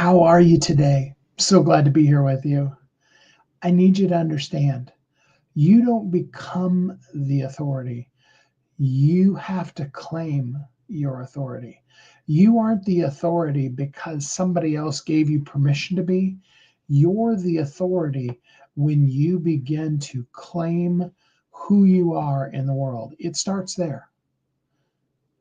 How are you today? So glad to be here with you. I need you to understand you don't become the authority. You have to claim your authority. You aren't the authority because somebody else gave you permission to be. You're the authority when you begin to claim who you are in the world. It starts there.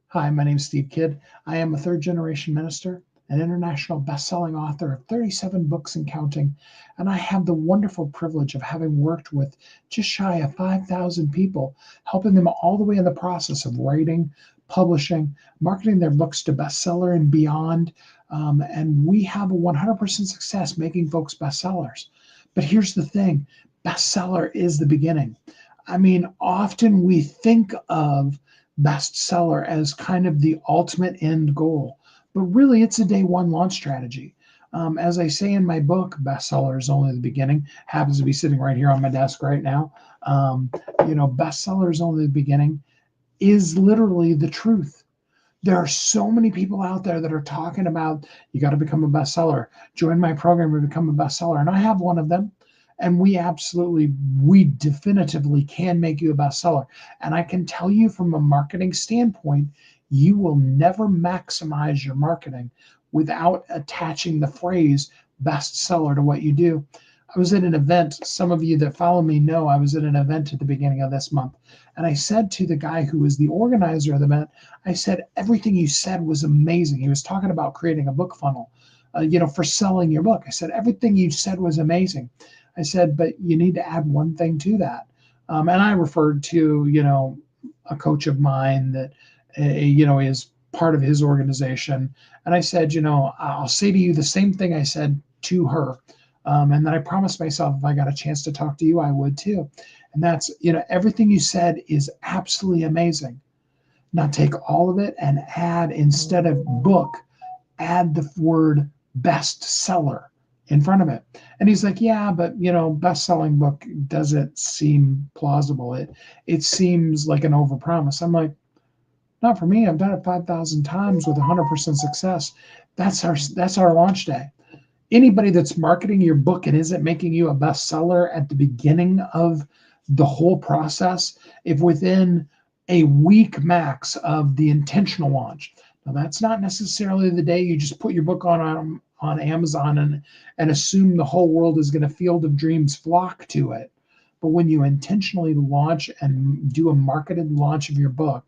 Hi, my name is Steve Kidd. I am a third generation minister, an international best-selling author of 37 books and counting, and I have the wonderful privilege of having worked with just shy of 5,000 people, helping them all the way in the process of writing, publishing, marketing their books to bestseller and beyond. And we have a 100% success making folks bestsellers. But here's the thing, bestseller is the beginning. I mean, often we think of bestseller as kind of the ultimate end goal, but really it's a day one launch strategy. As I say in my book, bestseller is only the beginning. Happens to be sitting right here on my desk right now. Bestseller is only the beginning is literally the truth. There are so many people out there that are talking about you got to become a bestseller. Join my program and become a bestseller, and I have one of them. And we definitively can make you a bestseller. And I can tell you from a marketing standpoint, you will never maximize your marketing without attaching the phrase bestseller to what you do. I was at an event, some of you that follow me know I was at an event at the beginning of this month. And I said to the guy who was the organizer of the event, I said, everything you said was amazing. He was talking about creating a book funnel, for selling your book. I said, everything you said was amazing. I said, but you need to add one thing to that. And I referred to, a coach of mine that, is part of his organization. And I said, I'll say to you the same thing I said to her. And then I promised myself if I got a chance to talk to you, I would too. And that's, everything you said is absolutely amazing. Now take all of it and add, instead of book, add the word bestseller in front of it. And he's like, yeah, but best-selling book doesn't seem plausible. It seems like an overpromise. I'm like, not for me. I've done it 5,000 times with 100% success. That's our launch day. Anybody that's marketing your book and isn't making you a bestseller at the beginning of the whole process, if within a week max of the intentional launch, now that's not necessarily the day you just put your book on Amazon and assume the whole world is going to field of dreams flock to it. But when you intentionally launch and do a marketed launch of your book,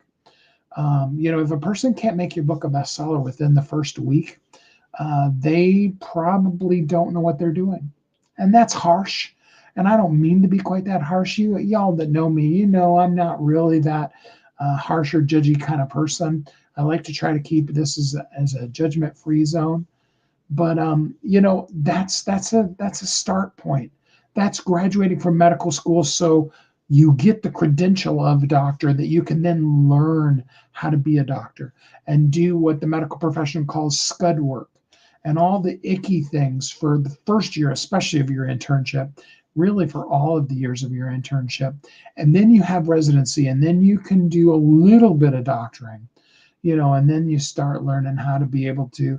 if a person can't make your book a bestseller within the first week, they probably don't know what they're doing. And that's harsh. And I don't mean to be quite that harsh. Y'all that know me, I'm not really that harsh or judgy kind of person. I like to try to keep this as a judgment-free zone. But that's a start point. That's graduating from medical school, so you get the credential of a doctor that you can then learn how to be a doctor and do what the medical profession calls scud work and all the icky things for the first year, especially of your internship, really for all of the years of your internship. And then you have residency, and then you can do a little bit of doctoring, and then you start learning how to be able to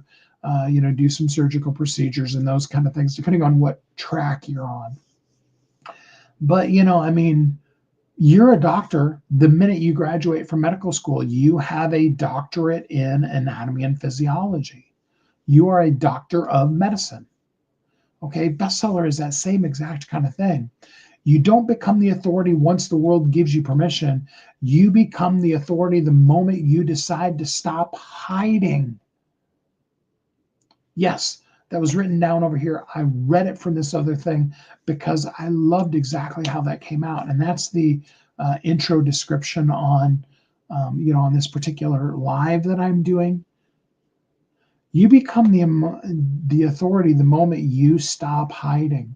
do some surgical procedures and those kind of things, depending on what track you're on. But, you're a doctor the minute you graduate from medical school. You have a doctorate in anatomy and physiology. You are a doctor of medicine. Okay, bestseller is that same exact kind of thing. You don't become the authority once the world gives you permission. You become the authority the moment you decide to stop hiding. Yes, that was written down over here. I read it from this other thing because I loved exactly how that came out. And that's the intro description on, on this particular live that I'm doing. You become the authority the moment you stop hiding.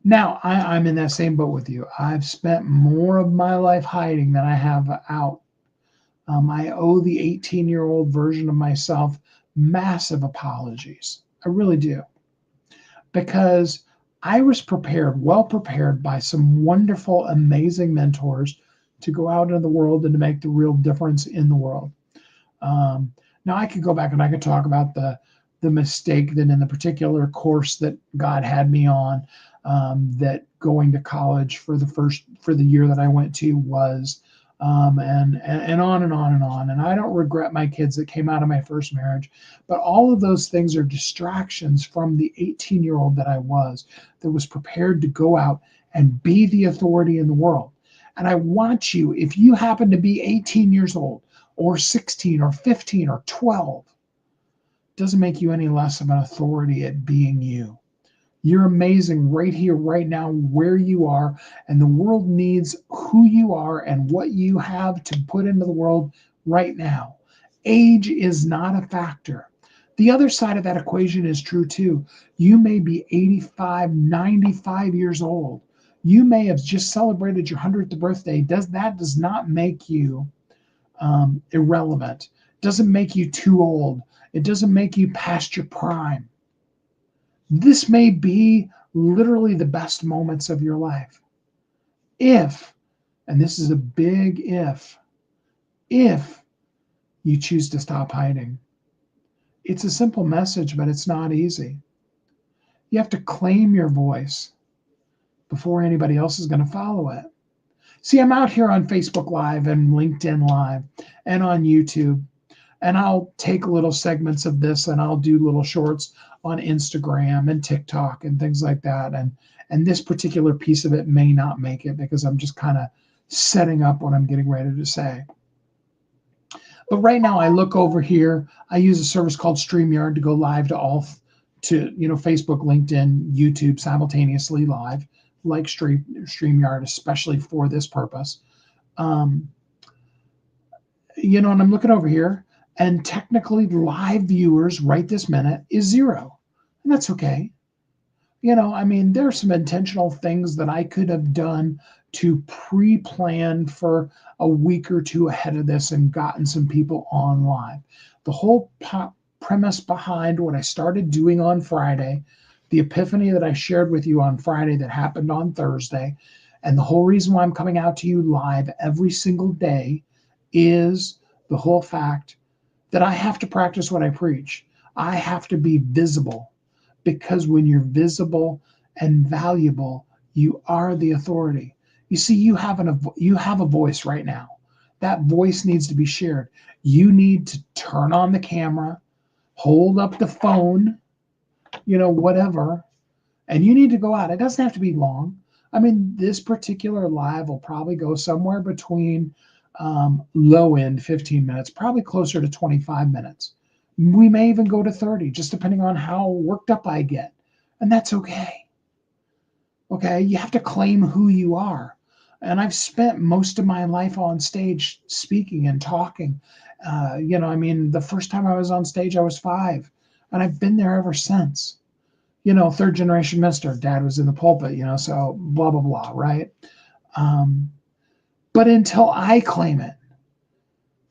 Now, I'm in that same boat with you. I've spent more of my life hiding than I have out. I owe the 18-year-old version of myself massive apologies. I really do. Because I was well prepared by some wonderful, amazing mentors to go out into the world and to make the real difference in the world. Now I could go back and I could talk about the the mistake that in the particular course that God had me on, that going to college for the year that I went to was, and on and on and on. And I don't regret my kids that came out of my first marriage, but all of those things are distractions from the 18-year-old that I was, that was prepared to go out and be the authority in the world. And I want you, if you happen to be 18 years old or 16 or 15 or 12, doesn't make you any less of an authority at being you. You're amazing right here, right now, where you are, and the world needs who you are and what you have to put into the world right now. Age is not a factor. The other side of that equation is true too. You may be 85, 95 years old. You may have just celebrated your 100th birthday. That does not make you irrelevant. Doesn't make you too old. It doesn't make you past your prime. This may be literally the best moments of your life. If, and this is a big if you choose to stop hiding. It's a simple message, but it's not easy. You have to claim your voice before anybody else is going to follow it. See, I'm out here on Facebook Live and LinkedIn Live and on YouTube, and I'll take little segments of this and I'll do little shorts on Instagram and TikTok and things like that. And this particular piece of it may not make it because I'm just kind of setting up what I'm getting ready to say. But right now I look over here. I use a service called StreamYard to go live to Facebook, LinkedIn, YouTube simultaneously live, like StreamYard, especially for this purpose. And I'm looking over here, and technically live viewers right this minute is 0. And that's okay. There are some intentional things that I could have done to pre-plan for a week or two ahead of this and gotten some people on live. The whole premise behind what I started doing on Friday, the epiphany that I shared with you on Friday that happened on Thursday, and the whole reason why I'm coming out to you live every single day is the whole fact that I have to practice what I preach. I have to be visible, because when you're visible and valuable, you are the authority. You see, you have a voice right now. That voice needs to be shared. You need to turn on the camera, hold up the phone, whatever, and you need to go out. It doesn't have to be long. This particular live will probably go somewhere between low end 15 minutes, probably closer to 25 minutes. We may even go to 30, just depending on how worked up I get. And that's okay. Okay, you have to claim who you are. And I've spent most of my life on stage speaking and talking. The first time I was on stage, I was 5, and I've been there ever since. Third generation minister, dad was in the pulpit, so blah, blah, blah, right? But until I claim it,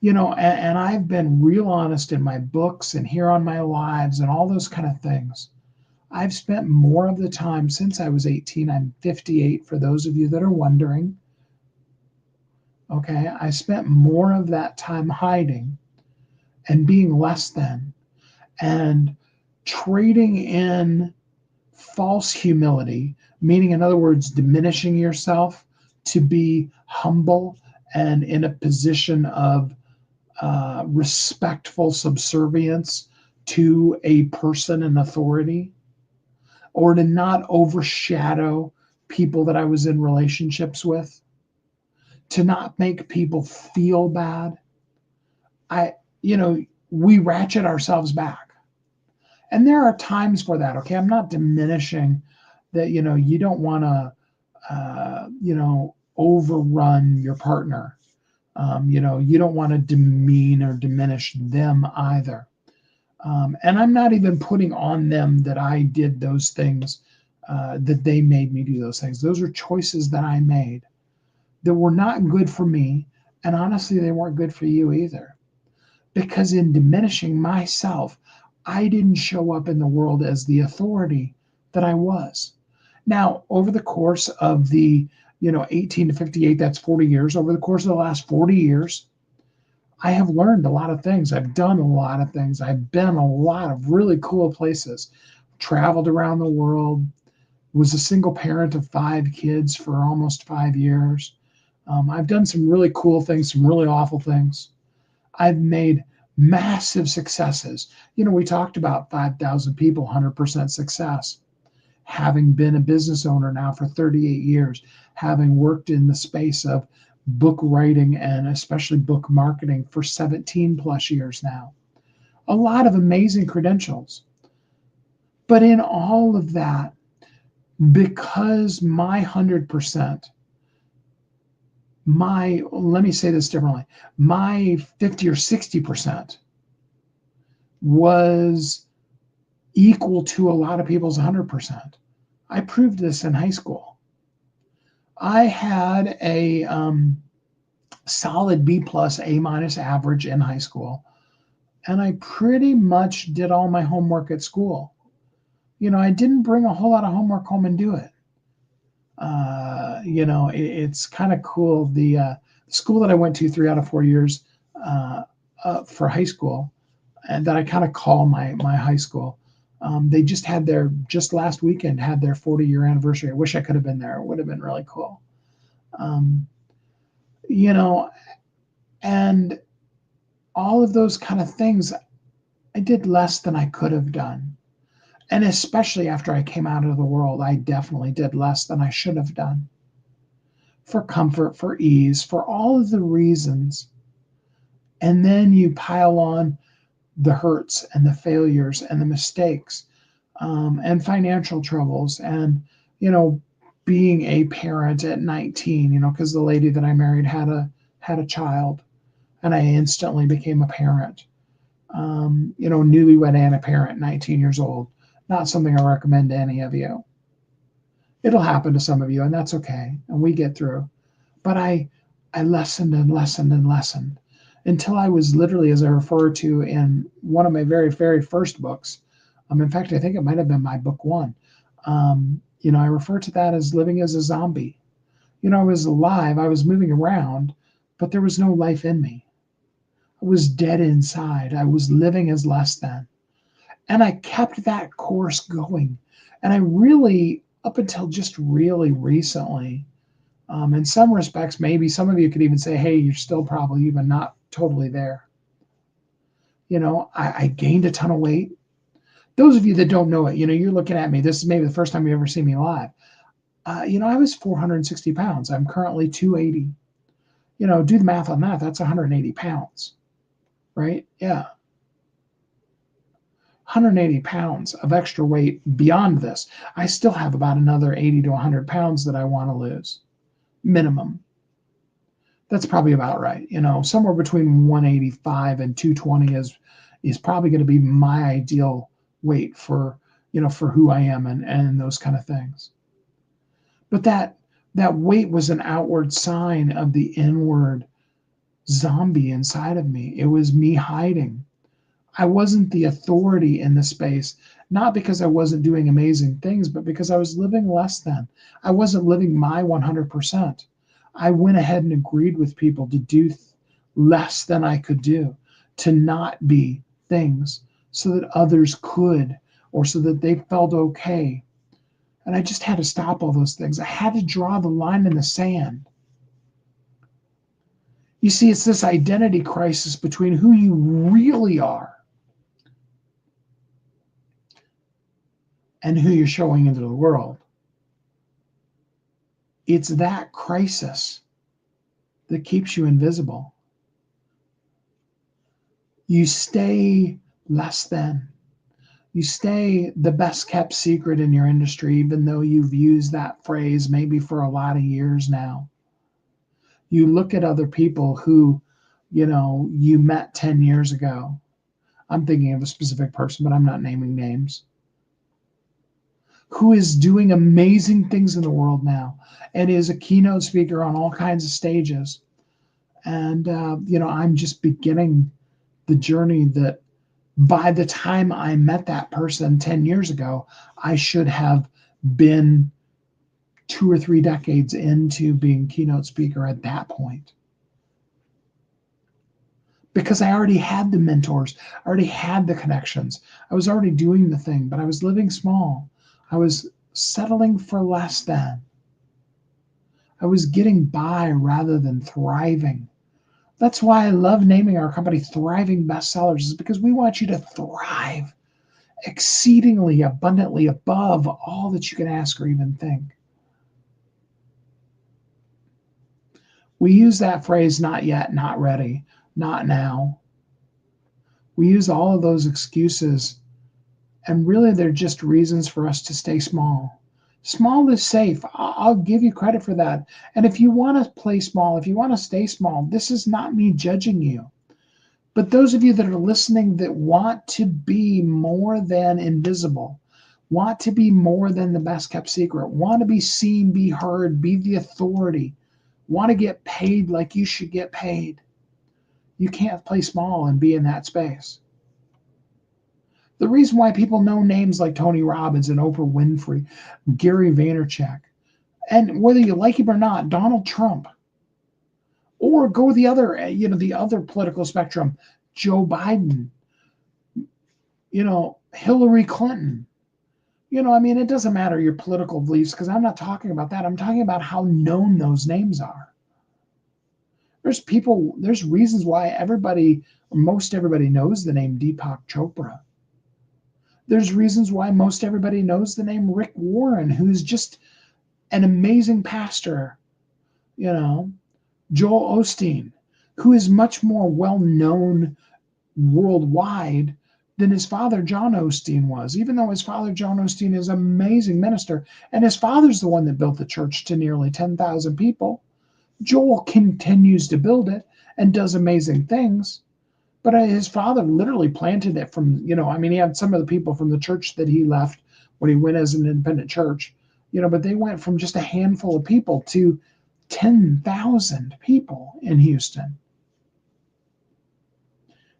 and I've been real honest in my books and here on my lives and all those kind of things. I've spent more of the time since I was 18. I'm 58 for those of you that are wondering. Okay, I spent more of that time hiding and being less than and trading in false humility, meaning, in other words, diminishing yourself to be humble and in a position of respectful subservience to a person in authority, or to not overshadow people that I was in relationships with, to not make people feel bad. We ratchet ourselves back. And there are times for that, okay? I'm not diminishing that, you don't want to, overrun your partner. You don't want to demean or diminish them either. And I'm not even putting on them that I did those things, that they made me do those things. Those are choices that I made that were not good for me. And honestly, they weren't good for you either. Because in diminishing myself, I didn't show up in the world as the authority that I was. Now, over the course of the 18 to 58, that's 40 years. Over the course of the last 40 years, I have learned a lot of things. I've done a lot of things. I've been a lot of really cool places, traveled around the world, was a single parent of 5 kids for almost 5 years. I've done some really cool things, some really awful things. I've made massive successes. We talked about 5,000 people, 100% success. Having been a business owner now for 38 years, having worked in the space of book writing and especially book marketing for 17 plus years now. A lot of amazing credentials. But in all of that, because my 100%, let me say this differently, my 50 or 60% was equal to a lot of people's 100%. I proved this in high school. I had a solid B plus, A minus average in high school, and I pretty much did all my homework at school. I didn't bring a whole lot of homework home and do it. It's kind of cool. The school that I went to 3 out of 4 years for high school, and that I kind of call my high school. They just last weekend had their 40-year anniversary. I wish I could have been there. It would have been really cool. And all of those kind of things, I did less than I could have done. And especially after I came out of the world, I definitely did less than I should have done. For comfort, for ease, for all of the reasons. And then you pile on the hurts and the failures and the mistakes, and financial troubles, and being a parent at 19, because the lady that I married had a child, and I instantly became a parent. Newlywed and a parent, 19 years old. Not something I recommend to any of you. It'll happen to some of you, and that's okay, and we get through. But I lessened and lessened and lessened until I was literally, as I refer to in one of my very, very first books. In fact, I think it might have been my book 1. I refer to that as living as a zombie. I was alive, I was moving around, but there was no life in me. I was dead inside. I was living as less than. And I kept that course going. And I really, up until just really recently, in some respects, maybe some of you could even say, hey, you're still probably even not totally there. I gained a ton of weight. Those of you that don't know it, you're looking at me. This is maybe the first time you ever see me live. I was 460 pounds. I'm currently 280. Do the math on that. That's 180 pounds, right? Yeah. 180 pounds of extra weight beyond this. I still have about another 80 to 100 pounds that I want to lose, minimum. That's probably about right. Somewhere between 185 and 220 is probably going to be my ideal weight for who I am and those kind of things. But that weight was an outward sign of the inward zombie inside of me. It was me hiding. I wasn't the authority in the space, not because I wasn't doing amazing things, but because I was living less than. I wasn't living my 100%. I went ahead and agreed with people to do less than I could do, to not be things so that others could, or so that they felt okay. And I just had to stop all those things. I had to draw the line in the sand. You see, it's this identity crisis between who you really are and who you're showing into the world. It's that crisis that keeps you invisible. You stay less than. You stay the best kept secret in your industry, even though you've used that phrase maybe for a lot of years now. You look at other people who, you met 10 years ago. I'm thinking of a specific person, but I'm not naming names. Who is doing amazing things in the world now and is a keynote speaker on all kinds of stages. And, I'm just beginning the journey that by the time I met that person 10 years ago, I should have been 2 or 3 decades into being keynote speaker at that point. because I already had the mentors, I already had the connections. I was already doing the thing, but I was living small. I was settling for less than. I was getting by rather than thriving. That's why I love naming our company Thriving Bestsellers, is because we want you to thrive exceedingly abundantly above all that you can ask or even think. We use that phrase, not yet, not ready, not now. We use all of those excuses, and really they're just reasons for us to stay small. Small is safe. I'll give you credit for that. And if you want to play small, if you want to stay small, this is not me judging you. But those of you that are listening that want to be more than invisible, want to be more than the best kept secret, want to be seen, be heard, be the authority, want to get paid like you should get paid, you can't play small and be in that space. The reason why people know names like Tony Robbins and Oprah Winfrey, Gary Vaynerchuk, and whether you like him or not, Donald Trump, or go the other, the other political spectrum, Joe Biden, Hillary Clinton. It doesn't matter your political beliefs, because I'm not talking about that. I'm talking about how known those names are. There's reasons why most everybody knows the name Deepak Chopra. There's reasons why most everybody knows the name Rick Warren, who's just an amazing pastor. Joel Osteen, who is much more well known worldwide than his father John Osteen was, even though his father John Osteen is an amazing minister, and his father's the one that built the church to nearly 10,000 people. Joel continues to build it and does amazing things, but his father literally planted it from, he had some of the people from the church that he left when he went as an independent church, but they went from just a handful of people to 10,000 people in Houston.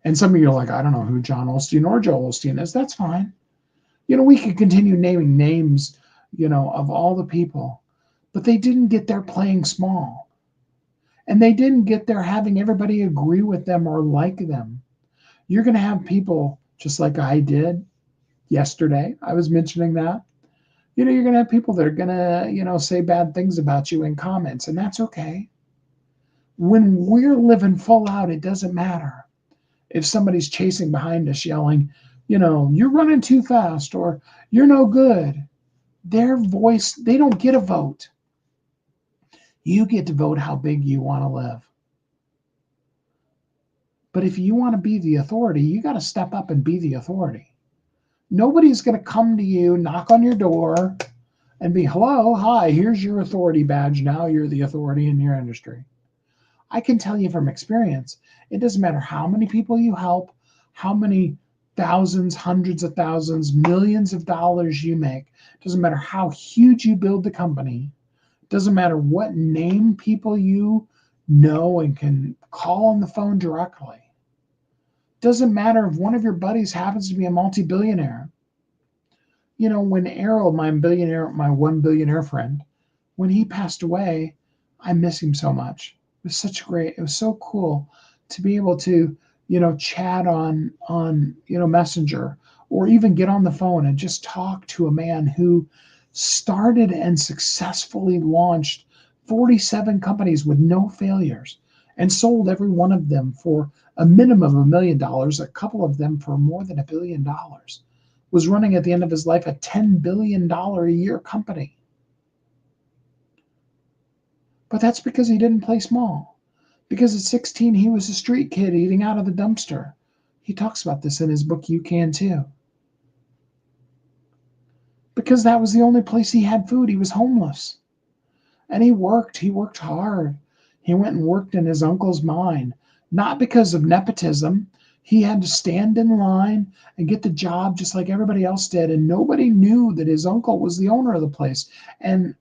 And some of you are like, I don't know who John Osteen or Joel Osteen is. That's fine. We could continue naming names, of all the people, but they didn't get there playing small. And they didn't get there having everybody agree with them or like them. You're going to have people, just like I did yesterday. I was mentioning that. You're going to have people that are going to, say bad things about you in comments, and that's okay. When we're living full out, it doesn't matter if somebody's chasing behind us yelling, you're running too fast or you're no good. Their voice, they don't get a vote. You get to vote how big you want to live. But if you want to be the authority, you got to step up and be the authority. Nobody's going to come to you, knock on your door, and be, hello, hi, here's your authority badge. Now you're the authority in your industry. I can tell you from experience, it doesn't matter how many people you help, how many thousands, hundreds of thousands, millions of dollars you make. It doesn't matter how huge you build the company. It doesn't matter what name people you know and can call on the phone directly. It doesn't matter if one of your buddies happens to be a multi-billionaire. When Errol, my one billionaire friend, when he passed away, I miss him so much. It was so cool to be able to, chat on Messenger, or even get on the phone and just talk to a man who started and successfully launched 47 companies with no failures and sold every one of them for a minimum of $1 million, a couple of them for more than $1 billion. Was running at the end of his life a $10 billion a year company. But that's because he didn't play small. Because at 16, he was a street kid eating out of the dumpster. He talks about this in his book, You Can Too. Because that was the only place he had food. He was homeless. And he worked hard. He went and worked in his uncle's mine, not because of nepotism. He had to stand in line and get the job just like everybody else did. And nobody knew that his uncle was the owner of the place. And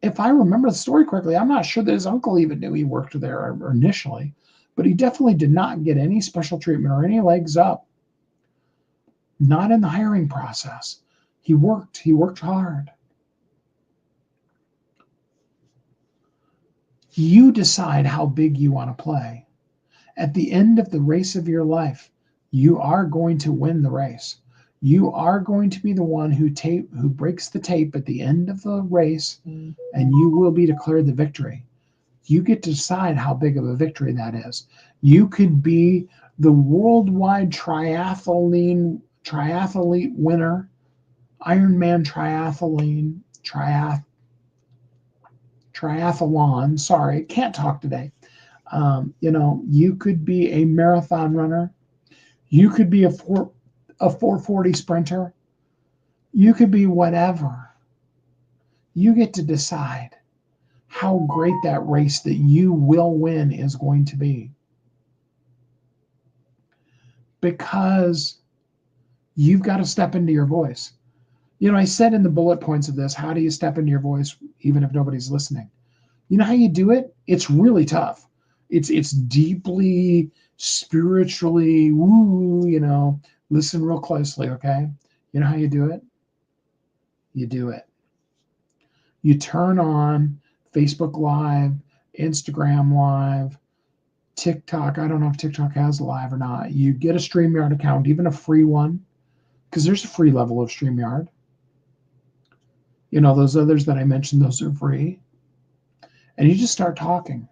if I remember the story correctly, I'm not sure that his uncle even knew he worked there initially, but he definitely did not get any special treatment or any legs up. Not in the hiring process. He worked hard. You decide how big you want to play. At the end of the race of your life, you are going to win the race. You are going to be the one who breaks the tape at the end of the race, and you will be declared the victory. You get to decide how big of a victory that is. You could be the worldwide triathlete winner, Ironman triathlon. Sorry, can't talk today. You could be a marathon runner. You could be a 440 sprinter. You could be whatever. You get to decide how great that race that you will win is going to be. Because you've got to step into your voice. I said in the bullet points of this, how do you step into your voice even if nobody's listening? You know how you do it? It's really tough. It's deeply spiritually, listen real closely, okay? You know how you do it? You do it. You turn on Facebook Live, Instagram Live, TikTok. I don't know if TikTok has live or not. You get a StreamYard account, even a free one, because there's a free level of StreamYard. Those others that I mentioned, those are free. And you just start talking.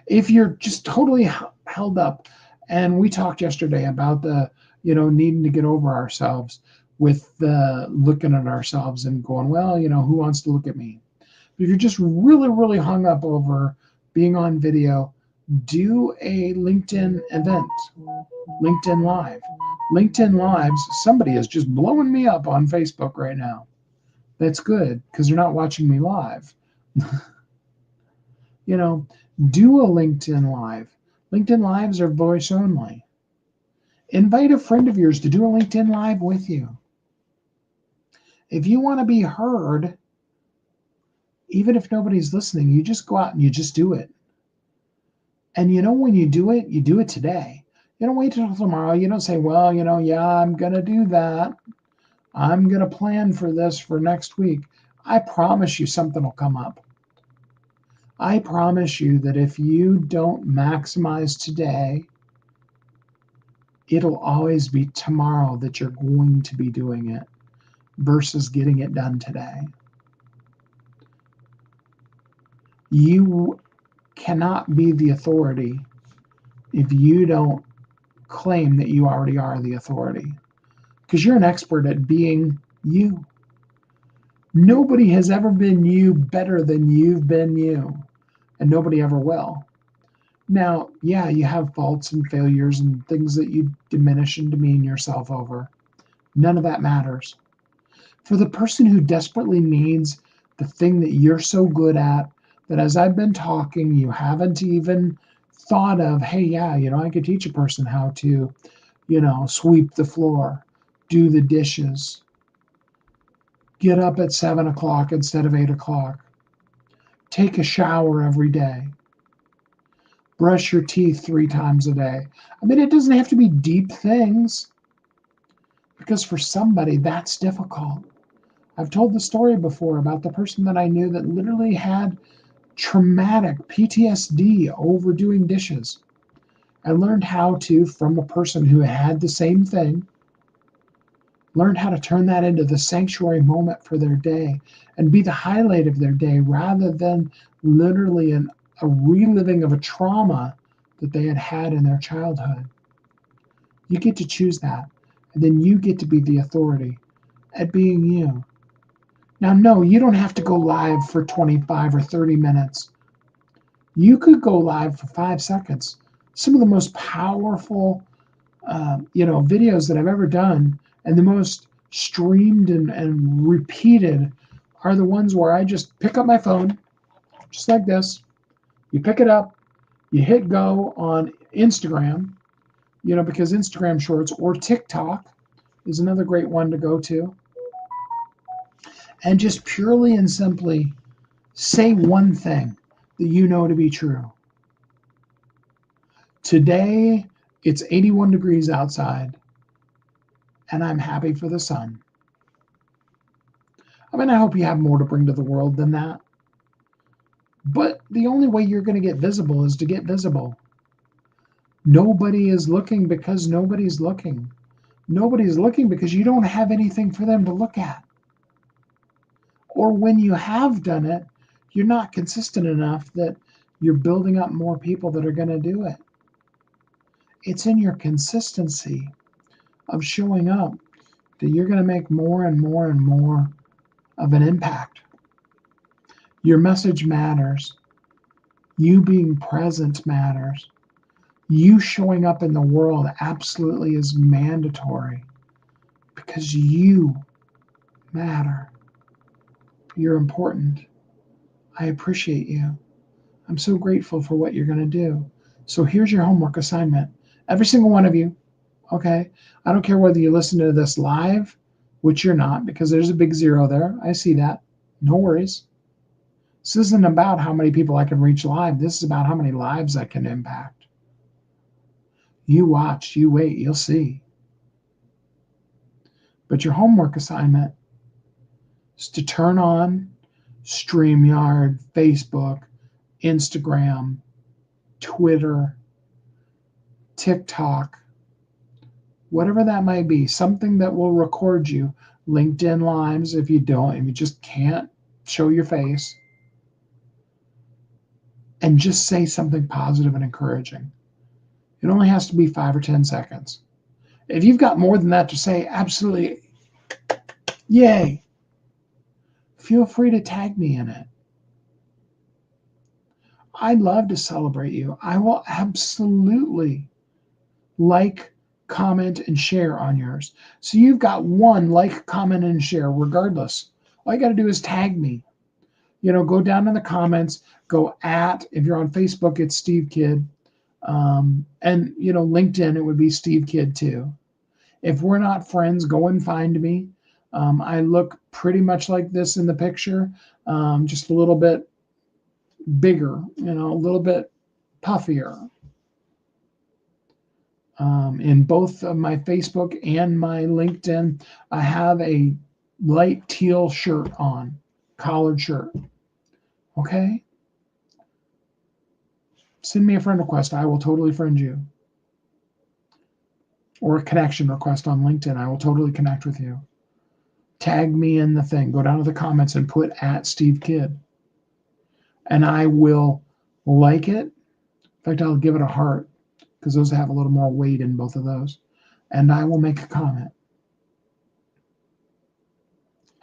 If you're just totally held up, and we talked yesterday about the, needing to get over ourselves with looking at ourselves and going, well, who wants to look at me? But if you're just really, really hung up over being on video, do a LinkedIn event, LinkedIn Live. LinkedIn Lives, somebody is just blowing me up on Facebook right now. That's good, because they're not watching me live. Do a LinkedIn Live. LinkedIn Lives are voice only. Invite a friend of yours to do a LinkedIn Live with you. If you want to be heard, even if nobody's listening, you just go out and you just do it. And when you do it today. You don't wait till tomorrow. You don't say, well, I'm going to do that. I'm going to plan for this for next week. I promise you something will come up. I promise you that if you don't maximize today, it'll always be tomorrow that you're going to be doing it versus getting it done today. You cannot be the authority if you don't claim that you already are the authority, because you're an expert at being you. Nobody has ever been you better than you've been you, and nobody ever will. Now, yeah, you have faults and failures and things that you diminish and demean yourself over. None of that matters. For the person who desperately needs the thing that you're so good at, that as I've been talking, you haven't even thought of, hey, yeah, I could teach a person how to, sweep the floor, do the dishes, get up at 7 o'clock instead of 8 o'clock, take a shower every day, brush your teeth 3 times a day. I mean, it doesn't have to be deep things, because for somebody that's difficult. I've told the story before about the person that I knew that literally had traumatic PTSD over doing dishes. I learned how to, from a person who had the same thing, learned how to turn that into the sanctuary moment for their day and be the highlight of their day rather than literally a reliving of a trauma that they had had in their childhood. You get to choose that, and then you get to be the authority at being you. Now, no, you don't have to go live for 25 or 30 minutes. You could go live for 5 seconds. Some of the most powerful, videos that I've ever done, and the most streamed and repeated, are the ones where I just pick up my phone, just like this. You pick it up, you hit go on Instagram, because Instagram Shorts or TikTok is another great one to go to. And just purely and simply say one thing that you know to be true. Today, it's 81 degrees outside, and I'm happy for the sun. I mean, I hope you have more to bring to the world than that. But the only way you're going to get visible is to get visible. Nobody is looking because nobody's looking. Nobody's looking because you don't have anything for them to look at. Or when you have done it, you're not consistent enough that you're building up more people that are going to do it. It's in your consistency of showing up that you're going to make more and more and more of an impact. Your message matters. You being present matters. You showing up in the world absolutely is mandatory because you matter. You're important. I appreciate you. I'm so grateful for what you're going to do. So here's your homework assignment. Every single one of you, okay? I don't care whether you listen to this live, which you're not because there's a big zero there. I see that. No worries. This isn't about how many people I can reach live. This is about how many lives I can impact. You watch, you wait, you'll see. But your homework assignment is to turn on StreamYard, Facebook, Instagram, Twitter, TikTok, whatever that might be, something that will record you. LinkedIn Lives, if you just can't show your face, and just say something positive and encouraging. It only has to be 5 or 10 seconds. If you've got more than that to say, absolutely, yay. Feel free to tag me in it. I'd love to celebrate you. I will absolutely like, comment, and share on yours. So you've got one like, comment, and share regardless. All you got to do is tag me. Go down in the comments, go if you're on Facebook, it's Steve Kidd. And, LinkedIn, it would be Steve Kidd too. If we're not friends, go and find me. I look pretty much like this in the picture, just a little bit bigger, a little bit puffier. In both of my Facebook and my LinkedIn, I have a light teal shirt on, collared shirt. Okay? Send me a friend request. I will totally friend you. Or a connection request on LinkedIn. I will totally connect with you. Tag me in the thing. Go down to the comments and put @Steve Kidd. And I will like it. In fact, I'll give it a heart because those have a little more weight in both of those. And I will make a comment.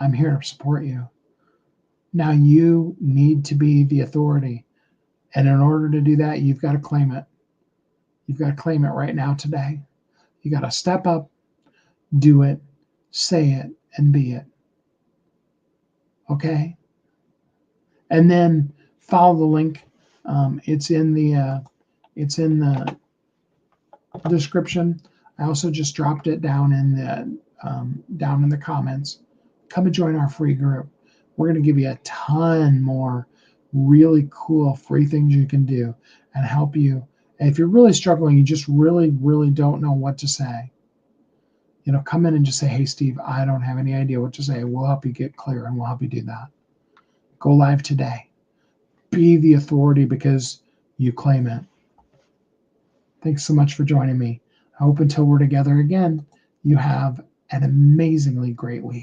I'm here to support you. Now you need to be the authority. And in order to do that, you've got to claim it. You've got to claim it right now today. You got to step up, do it, say it, and be it. Okay? And then follow the link. It's in the description. I also just dropped it down in the comments. Come and join our free group. We're going to give you a ton more really cool free things you can do and help you. And if you're really struggling, you just really, really don't know what to say, come in and just say, hey, Steve, I don't have any idea what to say. We'll help you get clear and we'll help you do that. Go live today. Be the authority because you claim it. Thanks so much for joining me. I hope until we're together again, you have an amazingly great week.